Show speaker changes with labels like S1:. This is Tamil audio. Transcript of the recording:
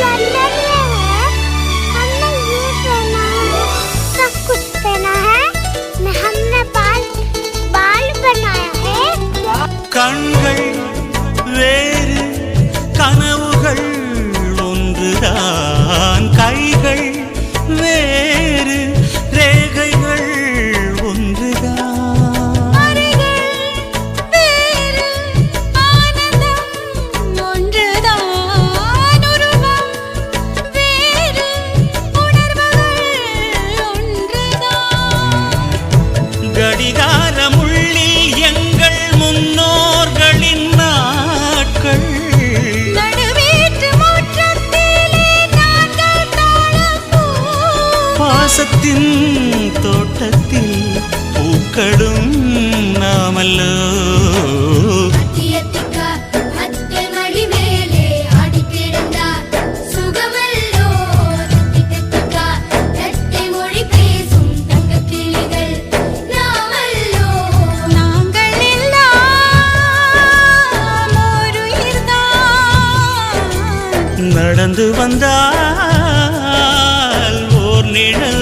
S1: लंदन में है, हमने ये पहना है, सब कुछ पहना है, हमने बाल बनाया है।
S2: கண்கள் வேறு கனவுகள் ஒன்றுதான், கைகள் வேறு ரேகைகள் ஒன்றுதான்,
S3: வேறு ஆனந்தம் ஒன்றுதான், உருவம் வேறு உணர்வுகள் ஒன்றுதான்.
S2: கடிகாரமுள்ளில் எங்கள் முன்னோர்களின் நாட்கள்,
S3: நடுவீட்டு முற்றத்திலே நாங்கள் தாழப்போம்.
S2: பாசத்தின் தோட்டத்தில் பூக்களும் நாமல்லோ.
S3: அத்தியத்திக்கா அத்தை மடி மேலே ஆடிக்கிடந்தார் சுகமல்லோ. தித்தித்திக்கா தத்தை மொழி பேசும் தங்கக் கிளிகள் நாமல்லோ. நாங்கள் எல்லாம் ஓருயிர்தான்.
S2: நடந்து வந்தால் ஓர் நிழல்